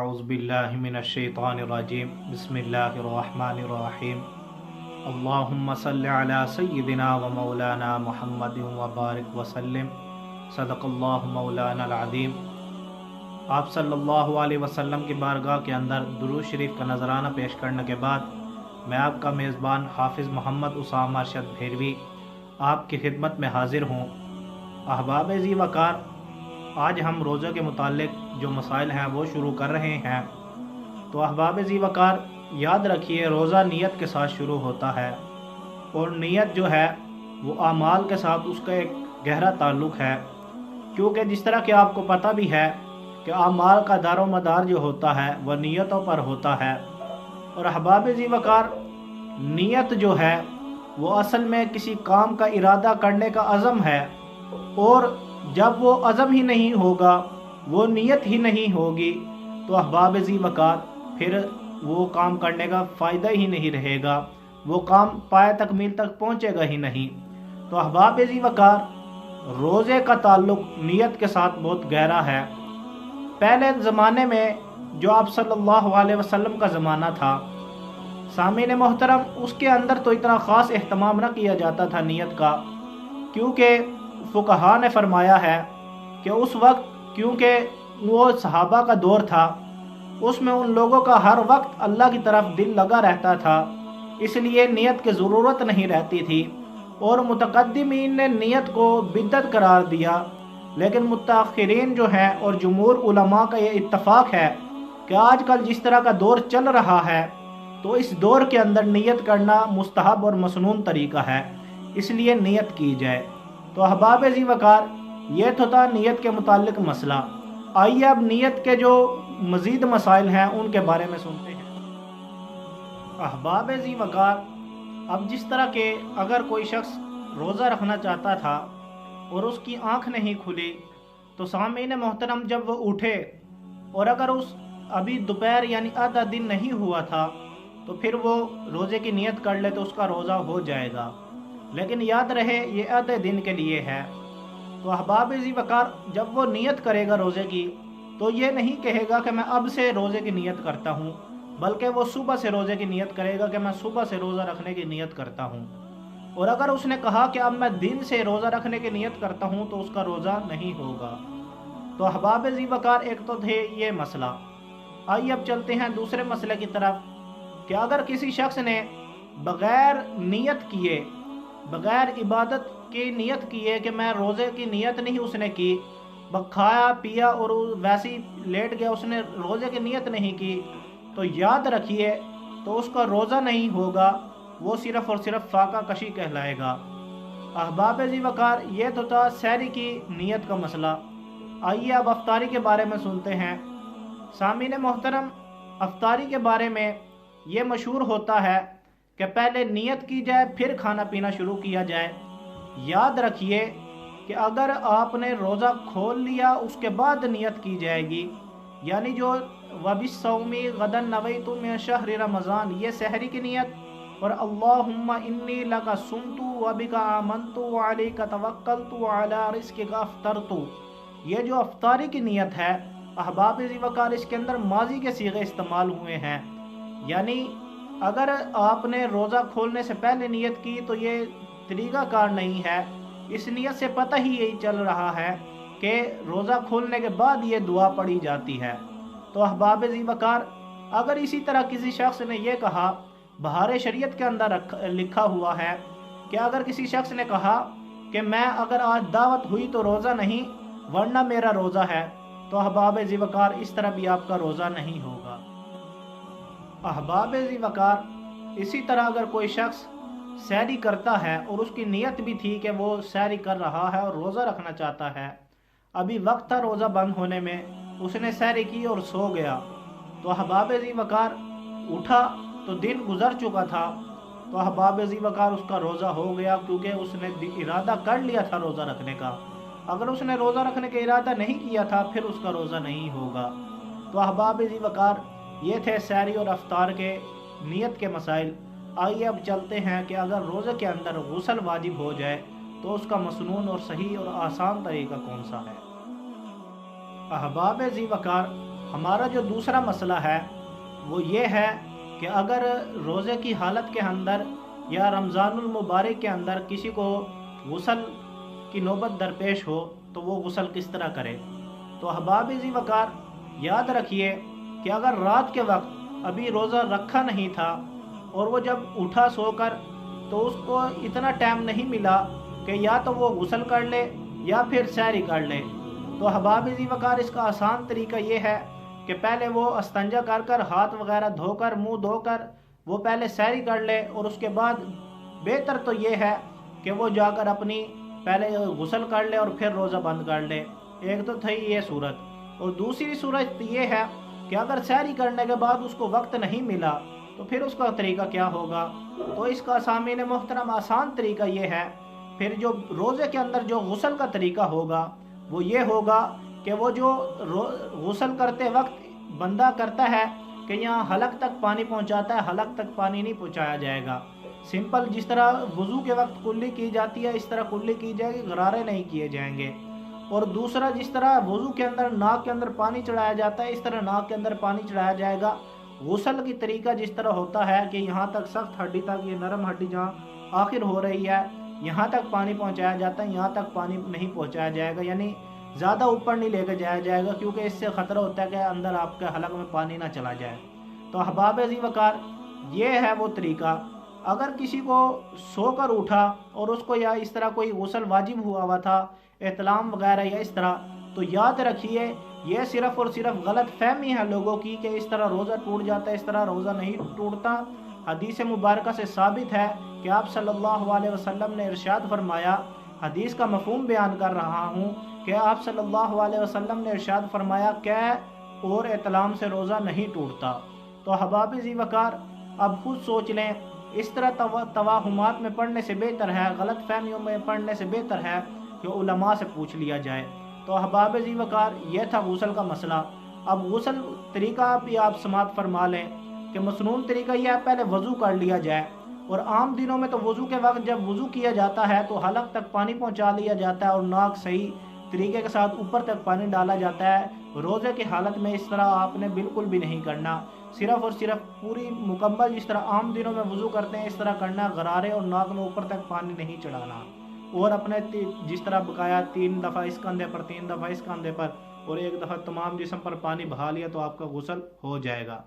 اعوذ باللہ من الشیطان الرجیم بسم اللہ الرحمن الرحیم اللہم صلی علی سیدنا و مولانا محمد وبارک وسلم صدق اللہ مولانا العظیم۔ آپ صلی اللہ علیہ وسلم کی بارگاہ کے اندر درود شریف کا نذرانہ پیش کرنے کے بعد میں آپ کا میزبان حافظ محمد اسامہ ارشد بھیروی آپ کی خدمت میں حاضر ہوں۔ احباب ذی وقار، آج ہم روزہ کے متعلق جو مسائل ہیں وہ شروع کر رہے ہیں۔ تو احباب ذی وقار، یاد رکھیے روزہ نیت کے ساتھ شروع ہوتا ہے، اور نیت جو ہے وہ اعمال کے ساتھ اس کا ایک گہرا تعلق ہے، کیونکہ جس طرح کہ آپ کو پتہ بھی ہے کہ اعمال کا دار و مدار جو ہوتا ہے وہ نیتوں پر ہوتا ہے۔ اور احباب ذی وقار، نیت جو ہے وہ اصل میں کسی کام کا ارادہ کرنے کا عزم ہے، اور جب وہ عزم ہی نہیں ہوگا، وہ نیت ہی نہیں ہوگی، تو احباب ذی وقار پھر وہ کام کرنے کا فائدہ ہی نہیں رہے گا، وہ کام پائے تکمیل تک پہنچے گا ہی نہیں۔ تو احباب ذی وقار، روزے کا تعلق نیت کے ساتھ بہت گہرا ہے۔ پہلے زمانے میں جو آپ صلی اللہ علیہ وسلم کا زمانہ تھا، سامعین محترم، اس کے اندر تو اتنا خاص اہتمام نہ کیا جاتا تھا نیت کا، کیونکہ فقہا نے فرمایا ہے کہ اس وقت کیونکہ وہ صحابہ کا دور تھا، اس میں ان لوگوں کا ہر وقت اللہ کی طرف دل لگا رہتا تھا، اس لیے نیت کی ضرورت نہیں رہتی تھی، اور متقدمین نے نیت کو بدعت قرار دیا۔ لیکن متاخرین جو ہیں اور جمہور علماء کا یہ اتفاق ہے کہ آج کل جس طرح کا دور چل رہا ہے، تو اس دور کے اندر نیت کرنا مستحب اور مسنون طریقہ ہے، اس لیے نیت کی جائے۔ تو احباب ذی وقار، یہ تو تھا نیت کے متعلق مسئلہ۔ آئیے اب نیت کے جو مزید مسائل ہیں ان کے بارے میں سنتے ہیں۔ احباب ذی وقار، اب جس طرح کہ اگر کوئی شخص روزہ رکھنا چاہتا تھا اور اس کی آنکھ نہیں کھلی، تو سامعین محترم جب وہ اٹھے اور اگر اس ابھی دوپہر یعنی آدھا دن نہیں ہوا تھا، تو پھر وہ روزے کی نیت کر لے تو اس کا روزہ ہو جائے گا، لیکن یاد رہے یہ آدھے دن کے لیے ہے۔ تو احباب ذی وقار، جب وہ نیت کرے گا روزے کی، تو یہ نہیں کہے گا کہ میں اب سے روزے کی نیت کرتا ہوں، بلکہ وہ صبح سے روزے کی نیت کرے گا کہ میں صبح سے روزہ رکھنے کی نیت کرتا ہوں۔ اور اگر اس نے کہا کہ اب میں دن سے روزہ رکھنے کی نیت کرتا ہوں، تو اس کا روزہ نہیں ہوگا۔ تو احباب ذی وقار، ایک تو تھے یہ مسئلہ۔ آئیے اب چلتے ہیں دوسرے مسئلے کی طرف، کہ اگر کسی شخص نے بغیر نیت کیے، بغیر عبادت کی نیت کیے کہ میں روزے کی نیت نہیں اس نے کی، کھایا پیا اور ویسے ہی لیٹ گیا، اس نے روزے کی نیت نہیں کی، تو یاد رکھیے تو اس کا روزہ نہیں ہوگا، وہ صرف اور صرف فاقہ کشی کہلائے گا۔ احباب ذی وقار، یہ تو تھا سحری کی نیت کا مسئلہ۔ آئیے اب افطاری کے بارے میں سنتے ہیں۔ سامعین محترم، افطاری کے بارے میں یہ مشہور ہوتا ہے کہ پہلے نیت کی جائے پھر کھانا پینا شروع کیا جائے۔ یاد رکھیے کہ اگر آپ نے روزہ کھول لیا اس کے بعد نیت کی جائے گی، یعنی جو وَبِالصَّوْمِ غَدًا نَوَيْتُ مِنْ شَهْرِ رمضان، یہ سحری کی نیت، اور اللہم انی لک صمت وبک آمنت وعلیک توکلت وعلی رزقک افطرت، یہ جو افطاری کی نیت ہے احباب ذی وقار، اس کے اندر ماضی کے صیغے استعمال ہوئے ہیں، یعنی اگر آپ نے روزہ کھولنے سے پہلے نیت کی تو یہ طریقہ کار نہیں ہے۔ اس نیت سے پتہ ہی یہی چل رہا ہے کہ روزہ کھولنے کے بعد یہ دعا پڑھی جاتی ہے۔ تو احباب ذی وقار، اگر اسی طرح کسی شخص نے یہ کہا، بہار شریعت کے اندر لکھا ہوا ہے کہ اگر کسی شخص نے کہا کہ میں اگر آج دعوت ہوئی تو روزہ نہیں، ورنہ میرا روزہ ہے، تو احباب ذی وقار اس طرح بھی آپ کا روزہ نہیں ہوگا۔ احباب ذی وقار، اسی طرح اگر کوئی شخص سحری کرتا ہے اور اس کی نیت بھی تھی کہ وہ سحری کر رہا ہے اور روزہ رکھنا چاہتا ہے، ابھی وقت تھا روزہ بند ہونے میں، اس نے سحری کی اور سو گیا، تو احباب ذی وقار اٹھا تو دن گزر چکا تھا، تو احباب ذی وقار اس کا روزہ ہو گیا، کیونکہ اس نے ارادہ کر لیا تھا روزہ رکھنے کا۔ اگر اس نے روزہ رکھنے کا ارادہ نہیں کیا تھا پھر اس کا روزہ نہیں ہوگا۔ تو احباب ذی وقار، یہ تھے سحری اور افطار کے نیت کے مسائل۔ آئیے اب چلتے ہیں کہ اگر روزے کے اندر غسل واجب ہو جائے تو اس کا مسنون اور صحیح اور آسان طریقہ کون سا ہے۔ احباب ذی وقار، ہمارا جو دوسرا مسئلہ ہے وہ یہ ہے کہ اگر روزے کی حالت کے اندر یا رمضان المبارک کے اندر کسی کو غسل کی نوبت درپیش ہو تو وہ غسل کس طرح کرے۔ تو احباب ذی وقار یاد رکھیے کہ اگر رات کے وقت ابھی روزہ رکھا نہیں تھا اور وہ جب اٹھا سو کر تو اس کو اتنا ٹائم نہیں ملا کہ یا تو وہ غسل کر لے یا پھر سحری کر لے، تو احباب ذی وقار اس کا آسان طریقہ یہ ہے کہ پہلے وہ استنجا کر کر ہاتھ وغیرہ دھو کر منہ دھو کر وہ پہلے سحری کر لے، اور اس کے بعد بہتر تو یہ ہے کہ وہ جا کر اپنی پہلے غسل کر لے اور پھر روزہ بند کر لے۔ ایک تو تھی یہ صورت، اور دوسری صورت یہ ہے کہ اگر سحری کرنے کے بعد اس کو وقت نہیں ملا تو پھر اس کا طریقہ کیا ہوگا۔ تو اس کا سامعین محترم آسان طریقہ یہ ہے، پھر جو روزے کے اندر جو غسل کا طریقہ ہوگا وہ یہ ہوگا کہ وہ جو غسل کرتے وقت بندہ کرتا ہے کہ یہاں حلق تک پانی پہنچاتا ہے، حلق تک پانی نہیں پہنچایا جائے گا۔ سمپل جس طرح وضو کے وقت کلی کی جاتی ہے اس طرح کلی کی جائے گی، غرارے نہیں کیے جائیں گے۔ اور دوسرا جس طرح وضو کے اندر ناک کے اندر پانی چڑھایا جاتا ہے اس طرح ناک کے اندر پانی چڑھایا جائے گا۔ غسل کی طریقہ جس طرح ہوتا ہے کہ یہاں تک سخت ہڈی تک، یہ نرم ہڈی جہاں آخر ہو رہی ہے یہاں تک پانی پہنچایا جاتا ہے، یہاں تک پانی نہیں پہنچایا جائے گا، یعنی زیادہ اوپر نہیں لے کے جایا جائے گا، کیونکہ اس سے خطرہ ہوتا ہے کہ اندر آپ کے حلق میں پانی نہ چلا جائے۔ تو احباب ذی وقار یہ ہے وہ طریقہ۔ اگر کسی کو سو کر اٹھا اور اس کو یا اس طرح کوئی غسل واجب ہوا تھا، احتلام وغیرہ یا اس طرح، تو یاد رکھیے یہ صرف اور صرف غلط فہمی ہے لوگوں کی کہ اس طرح روزہ ٹوٹ جاتا ہے، اس طرح روزہ نہیں ٹوٹتا۔ حدیث مبارکہ سے ثابت ہے کہ آپ صلی اللہ علیہ وسلم نے ارشاد فرمایا، حدیث کا مفہوم بیان کر رہا ہوں کہ آپ صلی اللہ علیہ وسلم نے ارشاد فرمایا کہ اور احتلام سے روزہ نہیں ٹوٹتا۔ تو احباب ذی وقار اب خود سوچ لیں، اس طرح توہمات میں پڑھنے سے بہتر ہے، غلط فہمیوں میں پڑھنے سے بہتر ہے کہ علماء سے پوچھ لیا جائے۔ تو احباب ذی وقار یہ تھا غسل کا مسئلہ۔ اب غسل طریقہ بھی آپ سماعت فرما لیں کہ مسنون طریقہ یہ ہے پہلے وضو کر لیا جائے، اور عام دنوں میں تو وضو کے وقت جب وضو کیا جاتا ہے تو حلق تک پانی پہنچا لیا جاتا ہے اور ناک صحیح طریقے کے ساتھ اوپر تک پانی ڈالا جاتا ہے۔ روزے کی حالت میں اس طرح آپ نے بالکل بھی نہیں کرنا، صرف اور صرف پوری مکمل جس طرح عام دنوں میں وضو کرتے ہیں اس طرح کرنا، غرارے اور ناک میں اوپر تک پانی نہیں چڑھانا، اور اپنے جس طرح بقایا 3 دفعہ اس کندھے پر 3 دفعہ اس کندھے پر اور 1 دفعہ تمام جسم پر پانی بہا لیا تو آپ کا غسل ہو جائے گا۔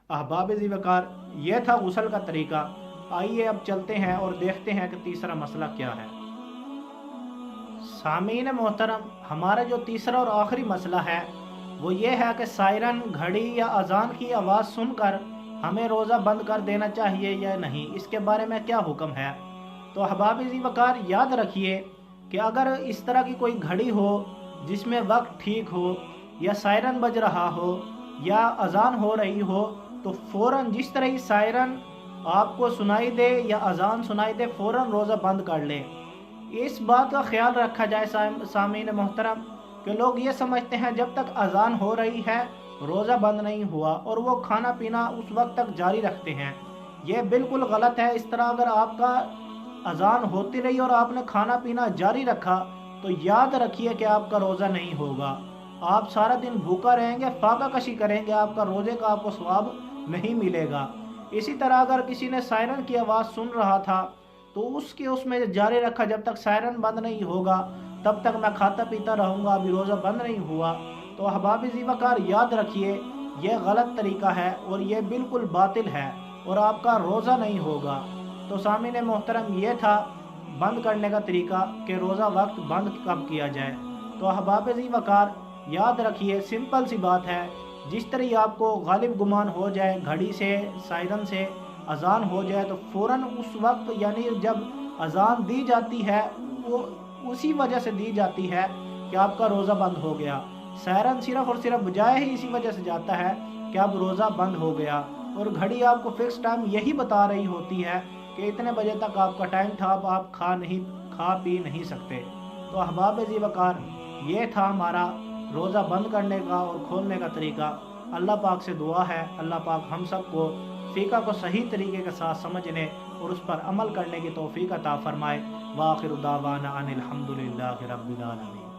احباب ذی وقار یہ تھا غسل کا طریقہ۔ آئیے اب چلتے ہیں اور دیکھتے ہیں کہ تیسرا مسئلہ کیا ہے۔ سامعین محترم، ہمارا جو تیسرا اور آخری مسئلہ ہے وہ یہ ہے کہ سائرن، گھڑی یا اذان کی آواز سن کر ہمیں روزہ بند کر دینا چاہیے یا نہیں، اس کے بارے میں کیا حکم ہے۔ تو احباب ذی وقار یاد رکھیے کہ اگر اس طرح کی کوئی گھڑی ہو جس میں وقت ٹھیک ہو، یا سائرن بج رہا ہو یا اذان ہو رہی ہو، تو فوراً جس طرح ہی سائرن آپ کو سنائی دے یا اذان سنائی دے فوراً روزہ بند کر لیں۔ اس بات کا خیال رکھا جائے سامعین محترم کہ لوگ یہ سمجھتے ہیں جب تک اذان ہو رہی ہے روزہ بند نہیں ہوا، اور وہ کھانا پینا اس وقت تک جاری رکھتے ہیں۔ یہ بالکل غلط ہے۔ اس طرح اگر آپ کا اذان ہوتی رہی اور آپ نے کھانا پینا جاری رکھا تو یاد رکھیے کہ آپ کا روزہ نہیں ہوگا، آپ سارا دن بھوکا رہیں گے، فاقہ کشی کریں گے، آپ کا روزے کا آپ کو ثواب نہیں ملے گا۔ اسی طرح اگر کسی نے سائرن کی آواز سن رہا تھا تو اس میں جاری رکھا جب تک سائرن بند نہیں ہوگا تب تک میں کھاتا پیتا رہوں گا، ابھی روزہ بند نہیں ہوا، تو احباب ذی وقار یاد رکھیے یہ غلط طریقہ ہے اور یہ بالکل باطل ہے اور آپ کا روزہ نہیں ہوگا۔ تو سامعین محترم یہ تھا بند کرنے کا طریقہ کہ روزہ وقت بند کب کیا جائے۔ تو احباب ذی وقار یاد رکھیے سمپل سی بات ہے، جس طرح آپ کو غالب گمان ہو جائے گھڑی سے، سائرن سے اذان ہو جائے تو فوراً اس وقت یعنی جب اذان دی جاتی ہے وہ اسی وجہ سے دی جاتی ہے کہ آپ کا روزہ بند ہو گیا۔ سائرن صرف اور صرف بجائے ہی اسی وجہ سے جاتا ہے کہ اب روزہ بند ہو گیا، اور گھڑی آپ کو فکس ٹائم یہی بتا رہی ہوتی ہے کہ اتنے بجے تک آپ کا ٹائم تھا، اب آپ کھا پی نہیں سکتے۔ تو احباب ذی وقار یہ تھا ہمارا روزہ بند کرنے کا اور کھولنے کا طریقہ۔ اللہ پاک سے دعا ہے اللہ پاک ہم سب کو فقہ کو صحیح طریقے کے ساتھ سمجھنے اور اس پر عمل کرنے کی توفیق عطا فرمائے۔ وآخر دعوانا ان الحمد للہ رب العالمین۔